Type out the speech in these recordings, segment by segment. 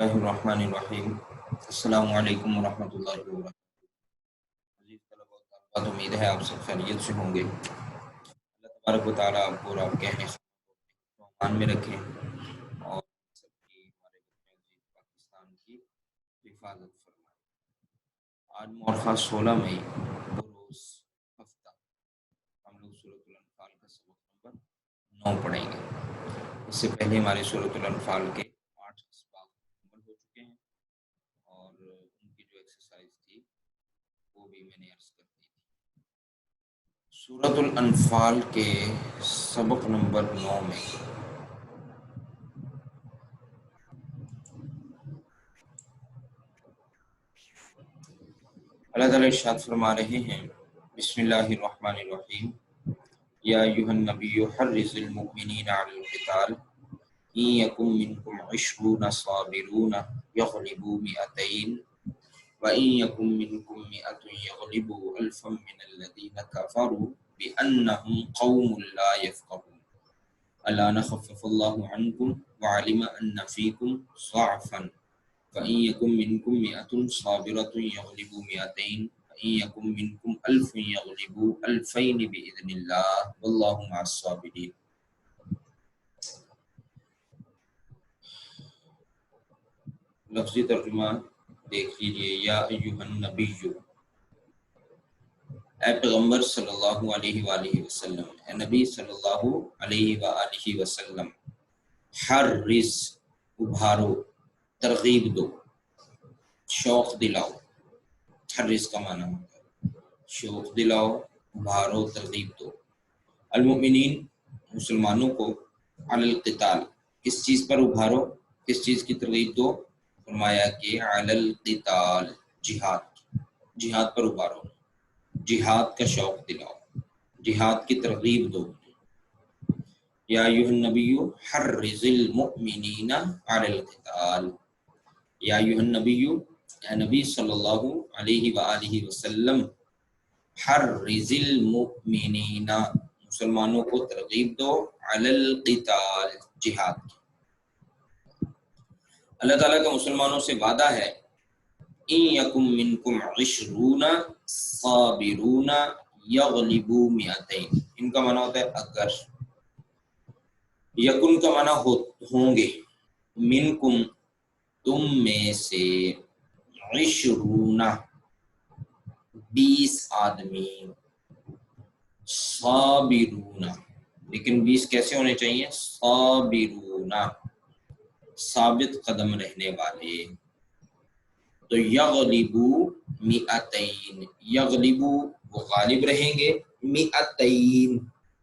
اللہ الرحمن الرحیم۔ السلام علیکم ورحمۃ اللہ وبرکاتہ۔ عزیز طلباء و طالبات، امید ہے آپ سب خیریت سے ہوں گے۔ اللہ تبارک و تعالیٰ آپ کو اور آپ کے اہل خانہ کو امان میں رکھیں اور سب کی ہمارے وطن عزیز پاکستان کی حفاظت فرمائے۔ آج مورخہ 16 مئی بروز ہفتہ ہم لوگ سورۃ الانفال کا سبق نمبر 9 پڑھیں گے۔ اس سے پہلے ہمارے سورۃ الانفال کے 8 اسباق مکمل ہو چکے ہیں اور ان کی جو ایکسرسائز تھی وہ بھی میں نے عرض کر دی تھی۔ سورۃ الانفال کے سبق نمبر 9 میں اللہ تعالیٰ ارشاد فرما رہے ہیں، بسم اللہ الرحمن الرحیم، یا ایھا النبی حرض المؤمنین علی القتال ان یکن منکم 20 صابرون یغلبوا 200 وَإِن يَكُن مِّنكُم مِّائَةٌ يَغْلِبُوا أَلْفًا مِّنَ الَّذِينَ كَفَرُوا بِأَنَّهُمْ قَوْمٌ لَّا يَفْقَهُونَ الآن خَفَّفَ اللَّهُ عَنكُمْ وَعَلِمَ أَنَّ فِيكُمْ ضَعْفًا فَإِن يَكُن مِّنكُم مِّائَةٌ صَابِرَةٌ يَغْلِبُوا 200 وَإِن يَكُن مِّنكُمْ 1000 يَغْلِبُوا 2000 بِإِذْنِ اللَّهِ وَاللَّهُ مَعَ الصَّابِرِينَ۔ لفظی ترجمہ دیکھ لیجئے، یا ایھا النبی، اے پیغمبر صلی اللہ علیہ وآلہ وسلم، اے نبی صلی اللہ علیہ وآلہ وسلم، حرز، ابھارو، ترغیب دو، شوق دلاؤ۔ حرز کا معنی ہوتا ہے شوق دلاؤ، ابھارو، ترغیب دو، المؤمنین، مسلمانوں کو، علی القتال، کس چیز پر ابھارو، کس چیز کی ترغیب دو؟ فرمایا کہ علی القتال، جہاد پر ابھارو، جہاد کا شوق دلاؤ، جہاد کی ترغیب دو۔ یا ایھا النبی حرض المؤمنین علی القتال، یا ایھا النبی، اے نبی صلی اللہ علیہ وآلہ وسلم، حرض المؤمنین، مسلمانوں کو ترغیب دو، علی القتال، جہاد کی۔ اللہ تعالیٰ کا مسلمانوں سے وعدہ ہے، ان یکم منکم 20 صابرون یغلبوا 200، ان کا معنی ہوتا ہے اگر، یکن کا معنی ہوں گے، منکم، تم میں سے، 20 آدمی، صابرون، لیکن 20 کیسے ہونے چاہیے؟ صابرون، ثابت قدم رہنے والے۔ تو یغلبو 200، یغلبو، وہ غالب رہیں گے، 200،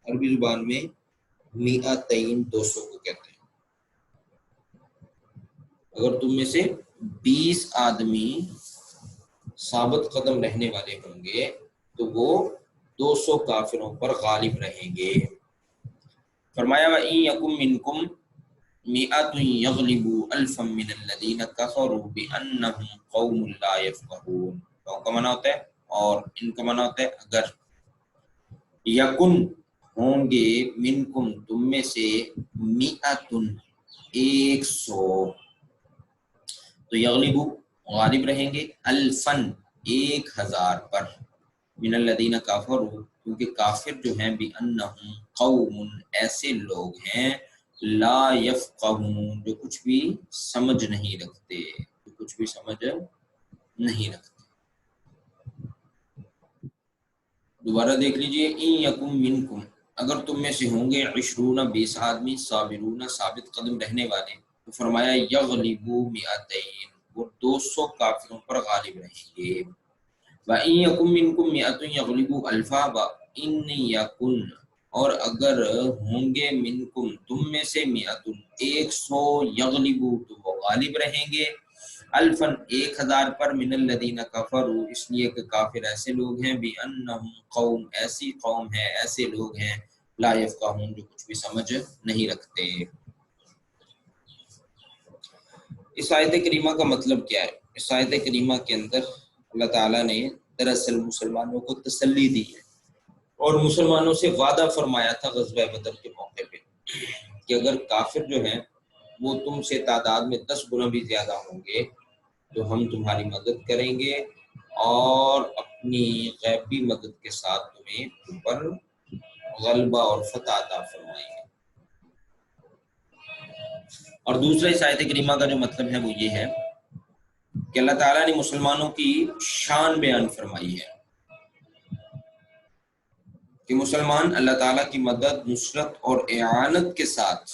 عربی زبان میں 200 200 کو کہتے ہیں۔ اگر تم میں سے 20 آدمی ثابت قدم رہنے والے ہوں گے تو وہ 200 کافروں پر غالب رہیں گے۔ فرمایا وَإِن يَكُن مِّنكُم مِّائَةٌ يَغْلِبُوا أَلْفًا مِّنَ الَّذِينَ كَفَرُوا بِأَنَّهُمْ قَوْمٌ لَّا يَفْقَهُونَ۔ تو کا معنی ہوتا ہے اور، ان کا معنی ہوتا ہے اگر، یکن، ہوں گے، منکم، تم میں سے، 100، 100، تو یغلبو، غالب رہیں گے، الفن، 1000 پر، من الذین کافروا، کیونکہ کافر جو ہیں، بِأَنَّهُمْ قوم، ایسے لوگ ہیں، لا یفقہون، جو کچھ بھی سمجھ نہیں رکھتے، جو کچھ بھی سمجھ نہیں رکھتے۔ دوبارہ دیکھ لیجئے، ان یکم منکم، اگر تم میں سے ہوں گے، 20 آدمی، صابرون، ثابت قدم رہنے والے، تو فرمایا یغلبوا 200، وہ 200 کافروں پر غالب رہیں گے۔ وَإِن يَكُن مِّنكُم مِّائَةٌ يَغْلِبُوا أَلْفًا وَإِن يَكُن، اور اگر ہوں گے، منکم، تم میں سے، 100، یغلبوا، تو وہ غالب رہیں گے، الفن، 1000 پر، من الذین کفروا، اس لیے کہ کافر ایسے لوگ ہیں، بِأَنَّهُمْ قوم، ایسی قوم ہے، ایسے لوگ ہیں، لا یفقہون، جو کچھ بھی سمجھ نہیں رکھتے۔ اس آیت کریمہ کا مطلب کیا ہے؟ اس آیت کریمہ کے اندر اللہ تعالیٰ نے دراصل مسلمانوں کو تسلی دی ہے اور مسلمانوں سے وعدہ فرمایا تھا غزوہ بدر کے موقع پہ کہ اگر کافر جو ہیں وہ تم سے تعداد میں 10 گنا بھی زیادہ ہوں گے تو ہم تمہاری مدد کریں گے اور اپنی غیبی مدد کے ساتھ تمہیں اوپر غلبہ اور فتح عطا فرمائیں گے۔ اور دوسرا اس آیت کریمہ کا جو مطلب ہے وہ یہ ہے کہ اللہ تعالیٰ نے مسلمانوں کی شان بیان فرمائی ہے کہ مسلمان اللہ تعالیٰ کی مدد، نصرت اور اعانت کے ساتھ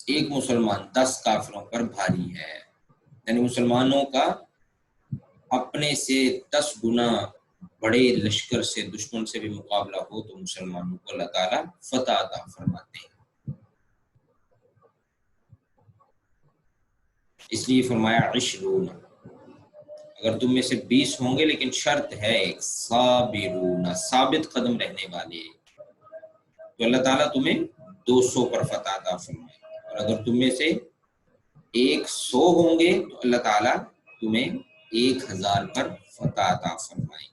ایک مسلمان 10 کافروں پر بھاری ہے، یعنی مسلمانوں کا اپنے سے 10 گنا بڑے لشکر سے دشمن سے بھی مقابلہ ہو تو مسلمانوں کو اللہ تعالیٰ فتح عطا فرماتے ہیں۔ اس لیے فرمایا 20، اگر تم میں سے 20 ہوں گے، لیکن شرط ہے ایک، صابرون، ثابت قدم رہنے والے، تو اللہ تعالیٰ تمہیں 200 پر فتح عطا فرمائے گا، اور اگر تم میں سے 100 ہوں گے تو اللہ تعالیٰ تمہیں 1000 پر فتح عطا فرمائے گا۔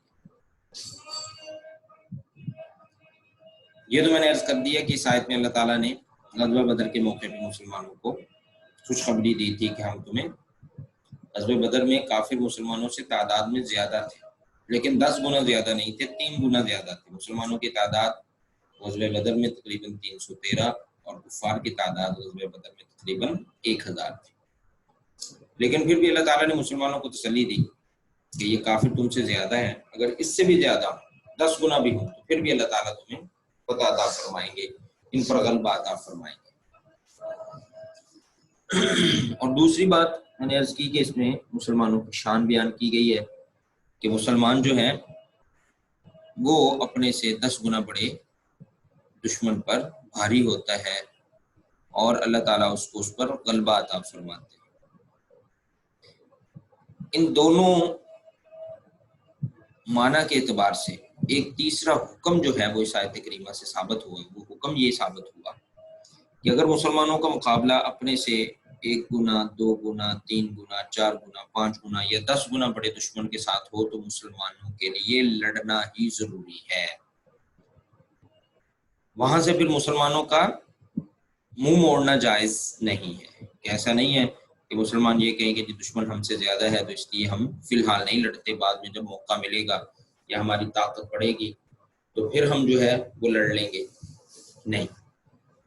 یہ تو میں نے عرض کر دیا کہ اس آیت میں اللہ تعالیٰ نے غزوہ بدر کے موقع پہ مسلمانوں کو خوشخبری دی تھی کہ ہم تمہیں، غزوہ بدر میں کافر مسلمانوں سے تعداد میں زیادہ تھے، لیکن 10 گنا زیادہ نہیں تھے، 3 گنا زیادہ تھے۔ مسلمانوں کی تعداد غزوہ بدر میں تقریباً 313 اور کفار کی تعداد غزوہ بدر میں تقریباً 1000 تھی، لیکن پھر بھی اللہ تعالیٰ نے مسلمانوں کو تسلی دی کہ یہ کافر تم سے زیادہ ہیں، اگر اس سے بھی زیادہ 10 گنا بھی ہوں تو پھر بھی اللہ تعالیٰ تمہیں فتح عطا فرمائیں گے، ان پر غلبہ عطا فرمائیں گے۔ اور دوسری بات میں نے عرض کی کہ اس میں مسلمانوں کی شان بیان کی گئی ہے کہ مسلمان جو ہیں وہ اپنے سے 10 گنا بڑے دشمن پر بھاری ہوتا ہے اور اللہ تعالیٰ اس کو اس پر غلبہ عطا فرماتے ہیں۔ ان دونوں معنی کے اعتبار سے ایک تیسرا حکم جو ہے وہ اس آیت کریمہ سے ثابت ہوا، وہ حکم یہ ثابت ہوا کہ اگر مسلمانوں کا مقابلہ اپنے سے 1 گنا، 2 گنا، 3 گنا، 4 گنا، 5 گنا یا 10 گنا بڑے دشمن کے ساتھ ہو تو مسلمانوں کے لیے لڑنا ہی ضروری ہے۔ وہاں سے پھر مسلمانوں کا منہ موڑنا جائز نہیں ہے، کہ ایسا نہیں ہے کہ مسلمان یہ کہیں کہ دشمن ہم سے زیادہ ہے تو اس لیے ہم فی الحال نہیں لڑتے، بعد میں جب موقع ملے گا یا ہماری طاقت بڑھے گی تو پھر ہم جو ہے وہ لڑ لیں گے۔ نہیں،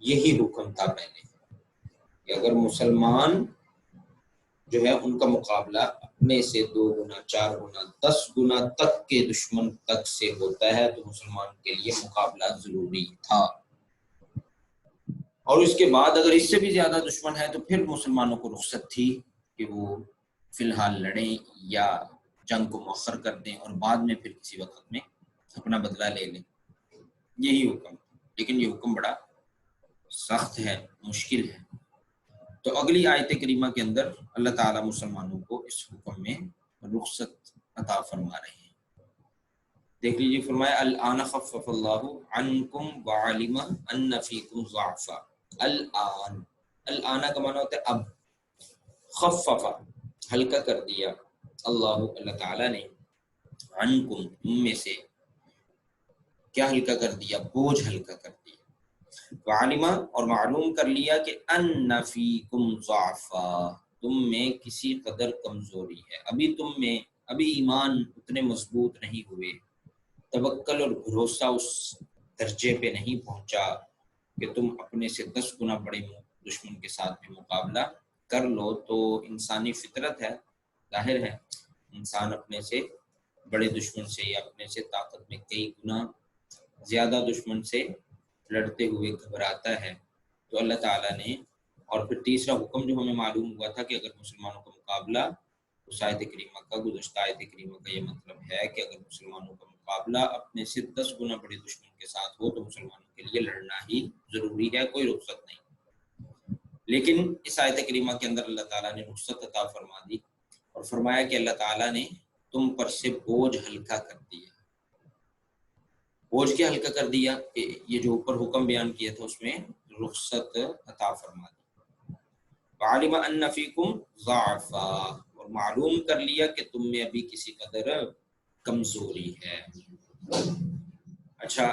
یہی حکم تھا پہلے کہ اگر مسلمان جو ہے ان کا مقابلہ اپنے سے 2 گنا، 4 گنا، 10 گنا تک کے دشمن تک سے ہوتا ہے تو مسلمان کے لیے مقابلہ ضروری تھا، اور اس کے بعد اگر اس سے بھی زیادہ دشمن ہے تو پھر مسلمانوں کو رخصت تھی کہ وہ فی الحال لڑیں یا جنگ کو مؤخر کر دیں اور بعد میں پھر کسی وقت میں اپنا بدلہ لے لیں، یہی حکم۔ لیکن یہ حکم بڑا سخت ہے، مشکل ہے، تو اگلی آیت کریمہ کے اندر اللہ تعالیٰ مسلمانوں کو اس حکم میں رخصت عطا فرما رہے ہیں۔ دیکھ لیجیے، فرمایا الآن خفف اللہ عنکم وعلم ان فیکم ضعفا۔ الآن کا معنی ہوتا ہے اب، خفف ہلکا کر دیا، اللہ تعالیٰ نے، عنکم تم میں سے، کیا ہلکا کر دیا؟ بوجھ ہلکا کر دیا، وعلم اور معلوم کر لیا کہ ان فیکم ضعفا، تم میں کسی قدر کمزوری ہے، ابھی ایمان اتنے مضبوط نہیں ہوئے، توکل اور بھروسہ اس درجے پہ نہیں پہنچا کہ تم اپنے سے 10 گنا بڑے دشمن کے ساتھ بھی مقابلہ کر لو۔ تو انسانی فطرت ہے، ظاہر ہے انسان اپنے سے بڑے دشمن سے یا اپنے سے طاقت میں کئی گنا زیادہ دشمن سے لڑتے ہوئے گھبراتا ہے۔ تو اللہ تعالیٰ نے، اور پھر تیسرا حکم جو ہمیں معلوم ہوا تھا کہ اگر مسلمانوں کا مقابلہ، اس آیت کریمہ کا، گزشتہ آیت کریمہ کا یہ مطلب ہے کہ اگر مسلمانوں کا مقابلہ اپنے سے 10 گنا بڑے دشمن کے ساتھ ہو تو مسلمانوں کے لیے لڑنا ہی ضروری ہے، کوئی رخصت نہیں۔ لیکن اس آیت کریمہ کے اندر اللہ تعالیٰ نے رخصت عطا فرما دی اور فرمایا کہ اللہ تعالیٰ نے تم پر سے بوجھ ہلکا کر دیا۔ بوجھ کیا ہلکا کر دیا؟ کہ یہ جو اوپر حکم بیان کیا تھا اس میں رخصت عطا فرما دی۔ وعلم ان فیکم ضعفا، اور معلوم کر لیا کہ تم میں ابھی کسی قدر کمزوری ہے۔ اچھا،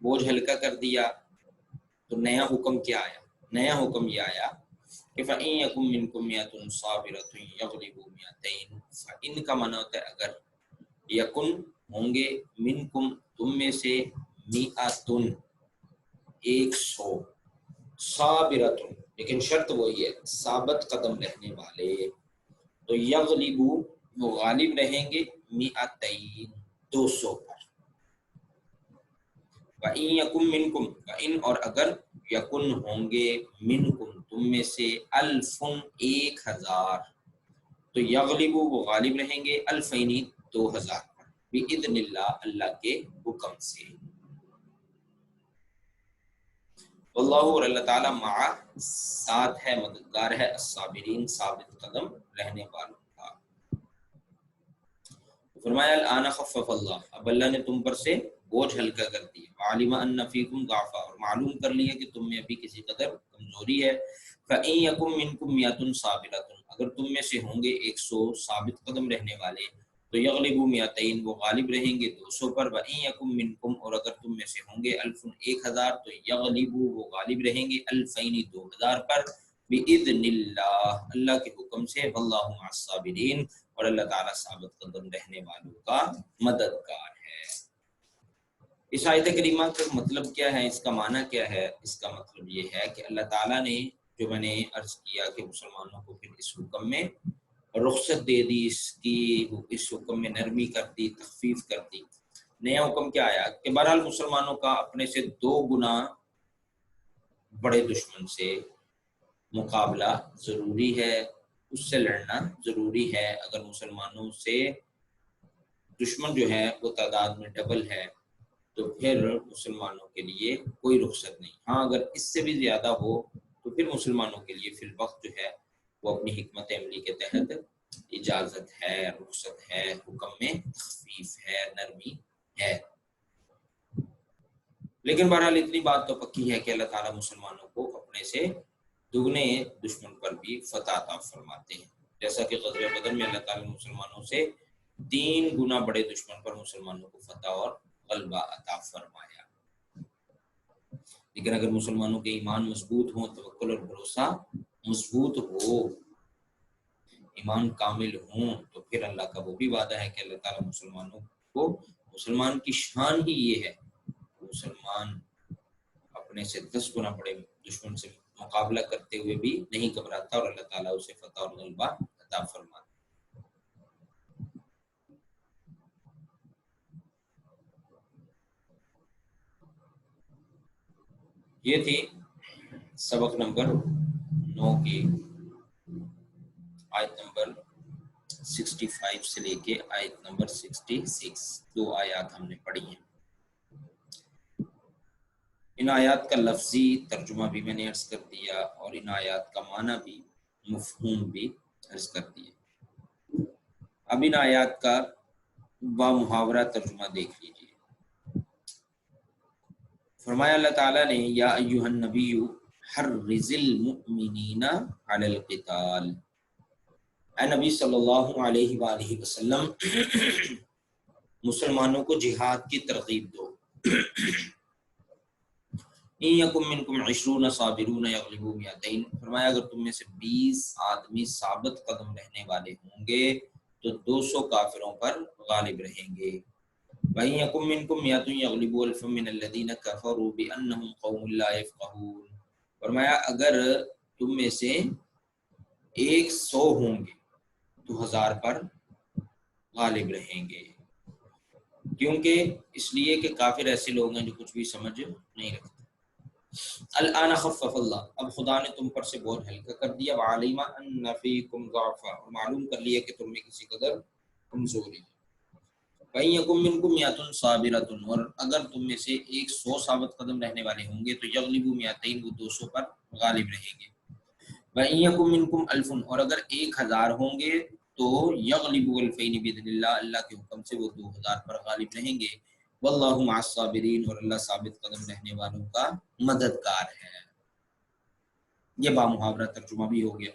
بوجھ ہلکا کر دیا تو نیا حکم کیا آیا؟ نیا حکم یہ آیا کہ فَإِن يَكُن مِّنكُم مِّئَةٌ صَابِرَةٌ يَغْلِبُوا مِئَتَيْنِ، فَإِن کا معنی ہوتا ہے اگر، یکن ہوں گے، منکم تم میں سے، مئتن 100، صابرتن لیکن شرط وہی ہے ثابت قدم رہنے والے، تو یغلبو وہ غالب رہیں گے، مئتین 200 پر، وَإِن یکن منکم، وَإِن اور اگر، یکن ہوں گے، منکم تم میں سے، الفن 1000، تو یغلبو وہ غالب رہیں گے، الفینی 2000 پر، بِإِذْنِ اللہ اللہ کے حکم سے، واللہ اور اللہ تعالیٰ مع ساتھ ہے، مددگار ہے، الصابرین ثابت قدم رہنے والوں کا۔ فرمایا الآن خفف اللہ، اب اللہ نے تم پر سے بوجھ ہلکا کر دیا، وعلم ان فیکم ضعفا اور معلوم کر لیا کہ تم میں ابھی کسی قدر کمزوری ہے، فإن یکم منکم مئۃ صابرۃ اگر تم میں سے ہوں گے 100 ثابت قدم رہنے والے، تو یغلبوا مئتین وہ غالب رہیں گے 200 پر، وإن یکم منکم اور اگر تم میں سے ہوں گے الف 1000 تو یغلبوا وہ غالب رہیں گے الفین 2000 پر، بإذن اللہ اللہ کے حکم سے، واللہ مع الصابرین اور اللہ تعالیٰ ثابت قدم رہنے والوں کا مددگار ہے۔ اس آیت کریمہ کا مطلب کیا ہے، اس کا معنی کیا ہے؟ اس کا مطلب یہ ہے کہ اللہ تعالیٰ نے، جو میں نے عرض کیا کہ مسلمانوں کو پھر اس حکم میں رخصت دے دی، اس حکم میں نرمی کر دی، تخفیف کر دی۔ نیا حکم کیا آیا کہ بہرحال مسلمانوں کا اپنے سے 2 گنا بڑے دشمن سے مقابلہ ضروری ہے، اس سے لڑنا ضروری ہے۔ اگر مسلمانوں سے دشمن جو ہے وہ تعداد میں ڈبل ہے تو پھر مسلمانوں کے لیے کوئی رخصت نہیں۔ ہاں اگر اس سے بھی زیادہ ہو تو پھر مسلمانوں کے لیے فی الوقت جو ہے وہ اپنی حکمت عملی کے تحت اجازت ہے، رخصت ہے، حکم میں تخفیف ہے، نرمی ہے۔ لیکن بہرحال اتنی بات تو پکی ہے کہ اللہ تعالیٰ مسلمانوں کو اپنے سے دگنے دشمن پر بھی فتح عطا فرماتے ہیں، جیسا کہ غزوہ بدر میں اللہ تعالیٰ نے مسلمانوں سے 3 گنا بڑے دشمن پر مسلمانوں کو فتح اور غلبہ عطا فرمایا۔ لیکن اگر مسلمانوں کے ایمان مضبوط ہوں، توکل اور بھروسہ مضبوط ہو، ایمان کامل ہوں، تو پھر اللہ کا وہ بھی وعدہ ہے کہ اللہ تعالیٰ مسلمانوں کو، مسلمان کی شان ہی یہ ہے، مسلمان اپنے سے 10 گنا بڑے دشمن سے مقابلہ کرتے ہوئے بھی نہیں گھبراتا اور اللہ تعالیٰ اسے فتح اور غلبہ عطا فرماتا۔ یہ تھی سبق نمبر 9 کی آیت نمبر 65 سے لے کے آیت نمبر 66، 2 آیات ہم نے پڑھی ہیں۔ ان آیات کا لفظی ترجمہ بھی میں نے عرض کر دیا اور ان آیات کا معنی بھی، مفہوم بھی عرض کر دیا۔ اب ان آیات کا بامحاورہ ترجمہ دیکھ لیجیے۔ فرمایا اللہ تعالیٰ نے یا ایھا النبی حرض المؤمنین علی القتال، اے نبی صلی اللہ علیہ وآلہ وسلم مسلمانوں کو جہاد کی ترغیب دو۔ ان یکم منکم 20 صابرون یغلبوا مئتین، فرمایا اگر تم میں سے 20 آدمی ثابت قدم رہنے والے ہوں گے تو 200 کافروں پر غالب رہیں گے۔ وَإِن يَكُن مِّنكُم مِّئَةٌ يَغْلِبُوا أَلْفًا مِّنَ الَّذِينَ كَفَرُوا بِأَنَّهُمْ قَوْمٌ لَّا يَفْقَهُونَ، فرمایا اگر تم میں سے 100 ہوں گے تو 1000 پر غالب رہیں گے، کیونکہ اس لیے کہ کافر ایسے لوگ ہیں جو کچھ بھی سمجھ نہیں رکھتے۔ الآن خفف اللہ، اب خدا نے تم پر سے بوجھ ہلکا کر دیا، وعلم ان فیکم ضعفا اور معلوم کر لیا کہ تم میں کسی قدر کمزوری ہے۔ وَإِن يَكُن مِّنكُم مِّئَةٌ صَابِرَةٌ اور اگر تم میں سے 100 ثابت قدم رہنے والے ہوں گے تو یغلبوا مئتین وہ 200 پر غالب رہیں گے۔ وَإِن يَكُن مِّنكُم أَلْفٌ اور اگر 1000 ہوں گے تو یغلبوا الفین بإذن اللہ اللہ کے حکم سے وہ 2000 پر غالب رہیں گے۔ واللہ مع الصابرین اور اللہ ثابت قدم رہنے والوں کا مددگار ہے۔ یہ بامحاورہ ترجمہ بھی ہو گیا۔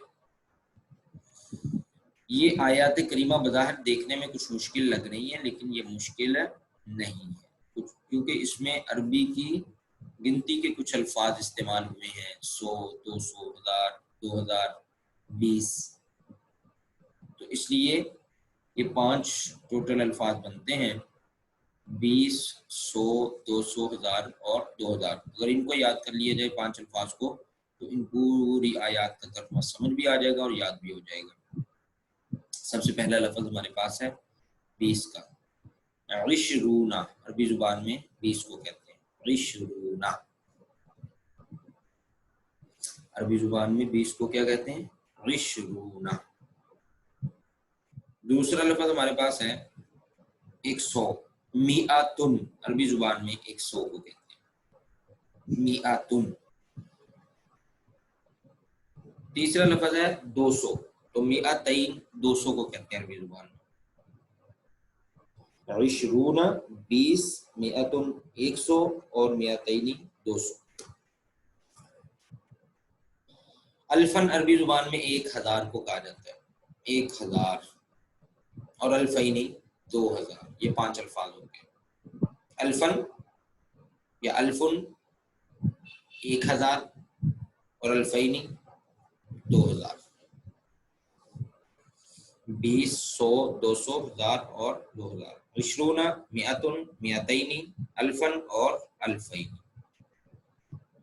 یہ آیات کریمہ بظاہر دیکھنے میں کچھ مشکل لگ رہی ہیں، لیکن یہ مشکل نہیں ہے کیونکہ اس میں عربی کی گنتی کے کچھ الفاظ استعمال ہوئے ہیں، 100، 200، 1000، 2000، 20، تو اس لیے یہ 5 ٹوٹل الفاظ بنتے ہیں، 20، 100، 200، 1000 اور 2000۔ اگر ان کو یاد کر لیا جائے 5 الفاظ کو تو ان پوری آیات کا ترجمہ سمجھ بھی آ جائے گا اور یاد بھی ہو جائے گا۔ سب سے پہلا لفظ ہمارے پاس ہے 20 کا، عشرون، عربی زبان میں 20 کو کہتے ہیں عشرون، عربی زبان میں 20 کو کیا کہتے ہیں؟ عشرون۔ دوسرا لفظ ہمارے پاس ہے 100، میاتن، عربی زبان میں 100 کو کہتے ہیں میاتن۔ تیسرا لفظ ہے 200، تو میاتین 200 کو کہتے ہیں عربی زبان میں، عشرون 20، میاتن 100 اور میاتین 200۔ الفن عربی زبان میں 1000 کو کہا جاتا ہے، 1000، اور الفینی 2000، یہ 5 الفاظ ہوتے ہیں۔ الفن یا الفن 1000 اور الفینی 2000، 20، 100، 200، 1000 اور 2000، عشرون، میاتن، میاتین، الفن اور الفین۔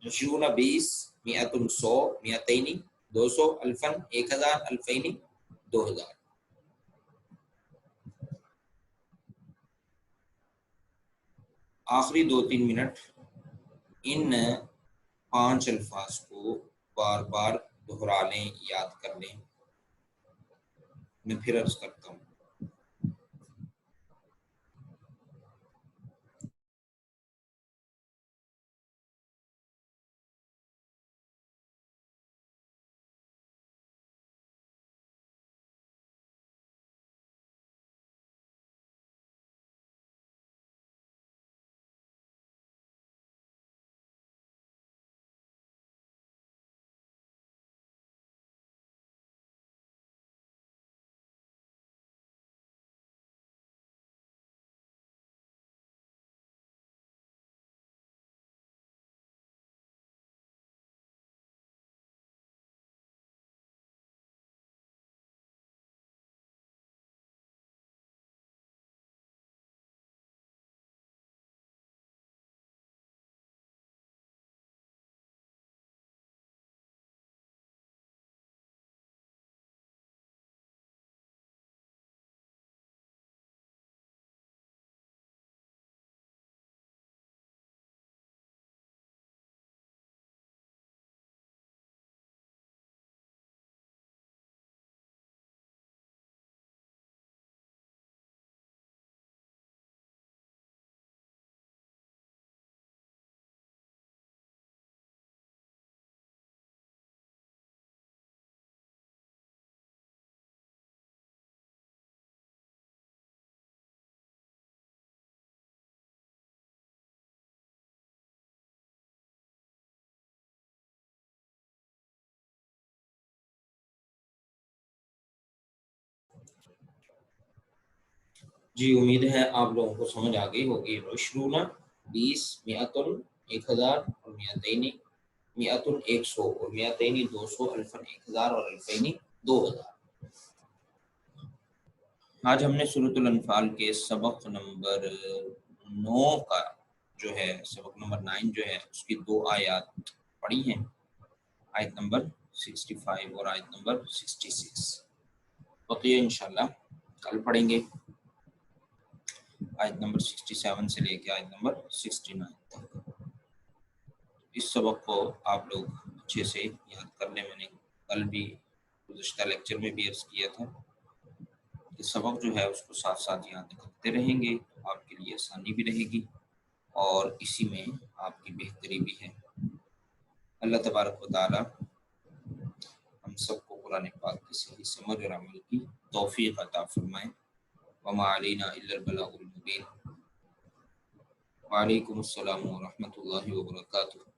عشرون 20، میاتن 100، میاتین 200، الفن 1000، الفین 2000۔ آخری 2-3 منٹ ان 5 الفاظ کو بار بار دہرا لیں، یاد کر لیں۔ میں پھر عرض کرتا ہوں، جی امید ہے آپ لوگوں کو سمجھ آ گئی ہوگی۔ عشرون 20، میاتن 1000 اور میاتین، میاتن 100 اور میاتین 200، الفن 1000 اور الفین 2000۔ آج ہم نے سورۃ الانفال کے سبق نمبر 9 کا جو ہے، سبق نمبر 9 جو ہے اس کی 2 آیات پڑھی ہیں، آیت نمبر 65 اور آیت نمبر 66۔ بقیہ انشاءاللہ کل پڑھیں گے، آیت نمبر 67 سے لے کے آیت نمبر 69 تک۔ اس سبق کو آپ لوگ اچھے سے یاد کر لیں۔ میں نے کل بھی گزشتہ لیکچر میں بھی عرض کیا تھا کہ سبق جو ہے اس کو ساتھ ساتھ یاد کرتے رہیں گے تو آپ کے لیے آسانی بھی رہے گی اور اسی میں آپ کی بہتری بھی ہے۔ اللہ تبارک و تعالی ہم سب کو قرآن پاک کی صحیح سمجھ اور عمل کی توفیق عطا فرمائے۔ وما علینا الا البلاغ المبین۔ وعلیکم السلام ورحمۃ اللہ وبرکاتہ۔